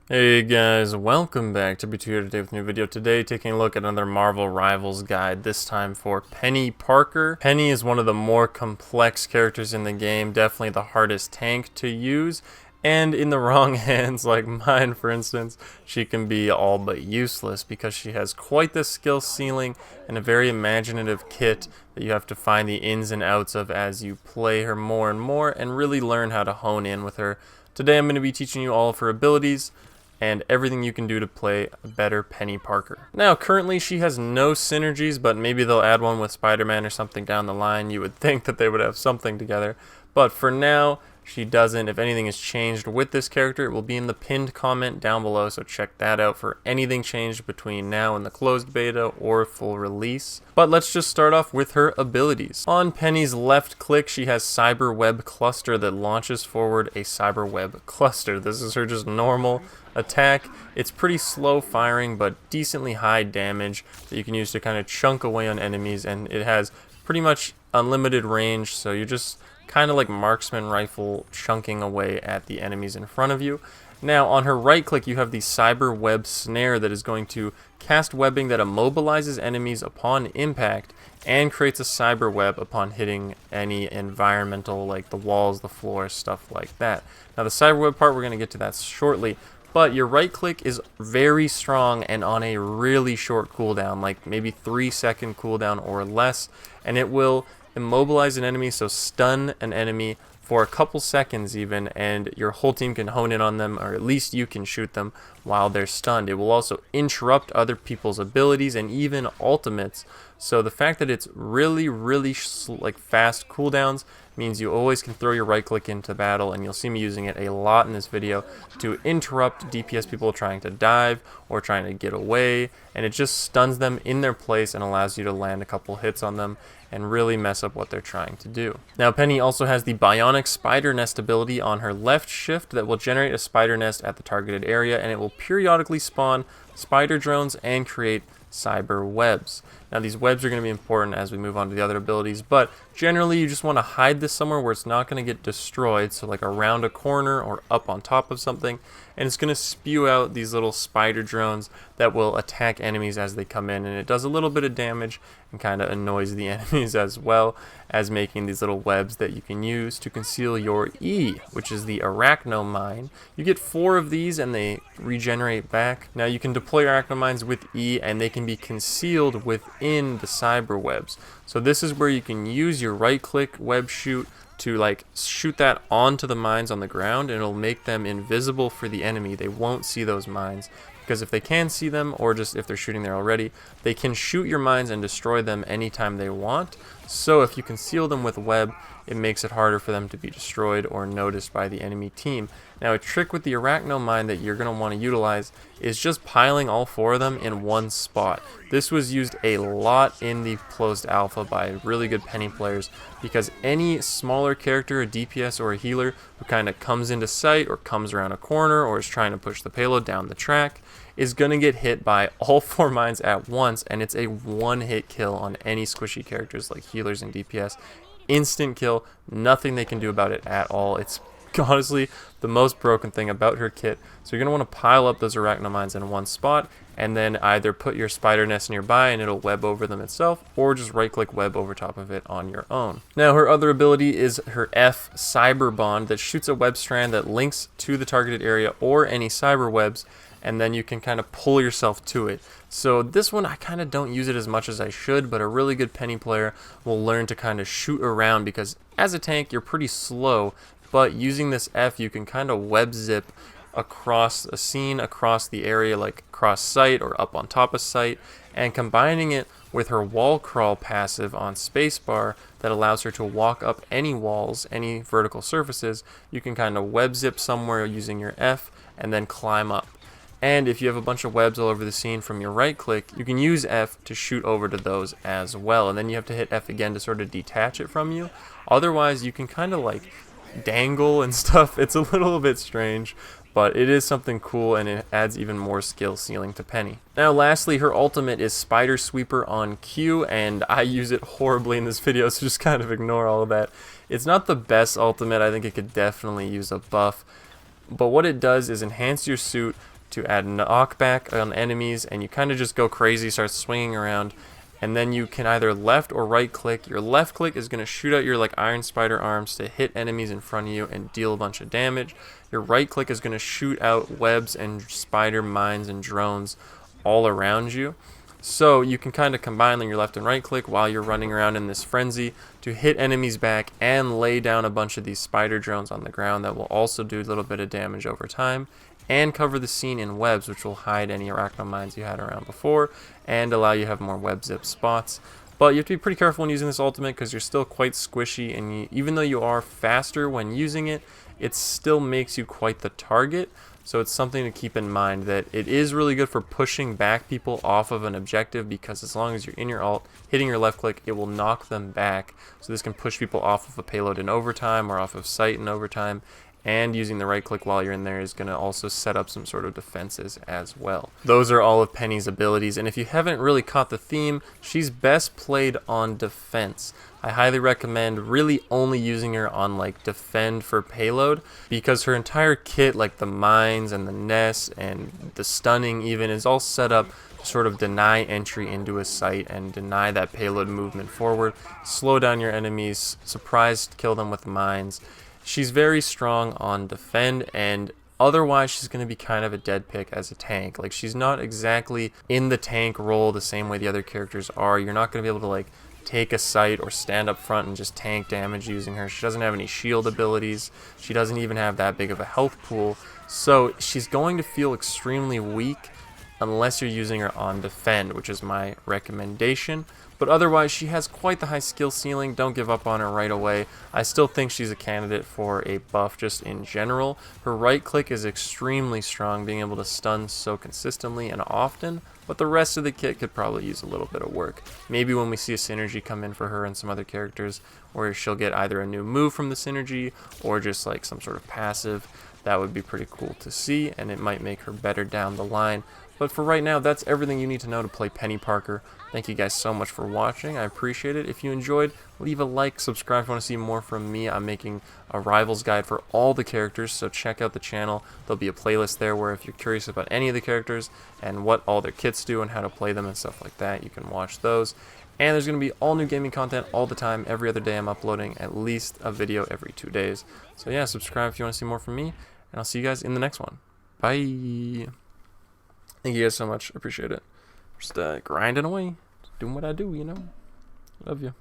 Hey guys, welcome back to B2 here today with a new video. Today taking a look at another Marvel Rivals guide, this time for Peni Parker. Peni is one of the more complex characters in the game, definitely the hardest tank to use, and in the wrong hands like mine for instance, she can be all but useless because she has quite the skill ceiling and a very imaginative kit that you have to find the ins and outs of as you play her more and more and really learn how to hone in with her. Today I'm going to be teaching you all of her abilities and everything you can do to play a better Peni Parker. Now, currently she has no synergies, but maybe they'll add one with Spider-Man or something down the line. You would think that they would have something together, but for now, she doesn't. If anything is changed with this character, it will be in the pinned comment down below, so check that out for anything changed between now and the closed beta or full release. But let's just start off with her abilities. On Peni's left click, she has Cyber Web Cluster that launches forward a Cyber Web Cluster. This is her just normal attack. It's pretty slow firing, but decently high damage that you can use to kind of chunk away on enemies, and it has pretty much unlimited range, so you're just kind of like marksman rifle chunking away at the enemies in front of you. Now on her right click you have the Cyber Web Snare that is going to cast webbing that immobilizes enemies upon impact and creates a cyber web upon hitting any environmental like the walls, the floor, stuff like that. Now the cyber web part, we're going to get to that shortly, but your right click is very strong and on a really short cooldown, like maybe 3-second cooldown or less, and it will immobilize an enemy, so stun an enemy for a couple seconds even, and your whole team can hone in on them, or at least you can shoot them while they're stunned. It will also interrupt other people's abilities and even ultimates, so the fact that it's really like fast cooldowns means you always can throw your right click into battle, and you'll see me using it a lot in this video to interrupt DPS people trying to dive or trying to get away, and it just stuns them in their place and allows you to land a couple hits on them and really mess up what they're trying to do. Now Peni also has the Bionic Spider Nest ability on her left shift that will generate a spider nest at the targeted area, and it will periodically spawn spider drones and create cyber webs. Now these webs are going to be important as we move on to the other abilities, but generally you just want to hide this somewhere where it's not going to get destroyed, so like around a corner or up on top of something, and it's going to spew out these little spider drones that will attack enemies as they come in, and it does a little bit of damage and kind of annoys the enemies as well as making these little webs that you can use to conceal your E, which is the Arachnomine. You get 4 of these and they regenerate back. Now you can deploy Arachnomines with E and they can be concealed within the cyber webs. So this is where you can use your right click web shoot to like shoot that onto the mines on the ground, and it'll make them invisible for the enemy. They won't see those mines, because if they can see them, or just if they're shooting there already, they can shoot your mines and destroy them anytime they want. So if you conceal them with web, it makes it harder for them to be destroyed or noticed by the enemy team. Now a trick with the Arachnomine that you're going to want to utilize is just piling all 4 of them in one spot. This was used a lot in the closed alpha by really good Peni players, because any smaller character, a DPS or a healer, who kind of comes into sight or comes around a corner or is trying to push the payload down the track is going to get hit by all 4 mines at once, and it's a one-hit kill on any squishy characters like healers and DPS. Instant kill, nothing they can do about it at all. It's honestly the most broken thing about her kit. So you're going to want to pile up those Arachnomines in one spot, and then either put your spider nest nearby and it'll web over them itself, or just right click web over top of it on your own. Now her other ability is her F Cyber Bond that shoots a web strand that links to the targeted area or any cyber webs, and then you can kind of pull yourself to it. So this one I kind of don't use it as much as I should, but a really good Peni player will learn to kind of shoot around, because as a tank you're pretty slow, but using this F you can kind of web zip across a scene, across the area, like across sight or up on top of sight, and combining it with her wall crawl passive on spacebar that allows her to walk up any walls, any vertical surfaces, you can kind of web zip somewhere using your F and then climb up. And if you have a bunch of webs all over the scene from your right click, you can use F to shoot over to those as well, and then you have to hit F again to sort of detach it from you. Otherwise you can kind of like dangle and stuff. It's a little bit strange, but it is something cool, and it adds even more skill ceiling to Peni. Now lastly, her ultimate is Spider Sweeper on Q, and I use it horribly in this video, so just kind of ignore all of that. It's not the best ultimate. I think it could definitely use a buff, but what it does is enhance your suit to add knockback on enemies, and you kind of just go crazy, start swinging around. And then you can either left or right click. Your left click is going to shoot out your like iron spider arms to hit enemies in front of you and deal a bunch of damage. Your right click is going to shoot out webs and spider mines and drones all around you. So you can kind of combine your left and right click while you're running around in this frenzy to hit enemies back and lay down a bunch of these spider drones on the ground that will also do a little bit of damage over time, and cover the scene in webs, which will hide any arachno mines you had around before and allow you to have more web zip spots. But you have to be pretty careful when using this ultimate because you're still quite squishy, and even though you are faster when using it, it still makes you quite the target. So it's something to keep in mind that it is really good for pushing back people off of an objective, because as long as you're in your ult, hitting your left click, it will knock them back. So this can push people off of a payload in overtime or off of site in overtime. And using the right click while you're in there is going to also set up some sort of defenses as well. Those are all of Peni's abilities, and if you haven't really caught the theme, she's best played on defense. I highly recommend really only using her on like defend for payload, because her entire kit, like the mines and the nests and the stunning even, is all set up to sort of deny entry into a site and deny that payload movement forward, slow down your enemies, surprise kill them with mines. She's very strong on defend, and otherwise she's going to be kind of a dead pick as a tank. Like, she's not exactly in the tank role the same way the other characters are. You're not going to be able to like take a site or stand up front and just tank damage using her. She doesn't have any shield abilities. She doesn't even have that big of a health pool. So she's going to feel extremely weak unless you're using her on defend, which is my recommendation. But otherwise, she has quite the high skill ceiling. Don't give up on her right away. I still think she's a candidate for a buff just in general. Her right click is extremely strong, being able to stun so consistently and often, but the rest of the kit could probably use a little bit of work. Maybe when we see a synergy come in for her and some other characters, where she'll get either a new move from the synergy or just like some sort of passive, that would be pretty cool to see, and it might make her better down the line. But for right now, that's everything you need to know to play Peni Parker. Thank you guys so much for watching. I appreciate it. If you enjoyed, leave a like, subscribe if you want to see more from me. I'm making a Rivals guide for all the characters, so check out the channel. There'll be a playlist there where if you're curious about any of the characters and what all their kits do and how to play them and stuff like that, you can watch those. And there's going to be all new gaming content all the time. Every other day I'm uploading at least a video every 2 days. So yeah, subscribe if you want to see more from me, and I'll see you guys in the next one. Bye! Thank you guys so much. Appreciate it. Just grinding away. Just doing what I do, you know. Love you.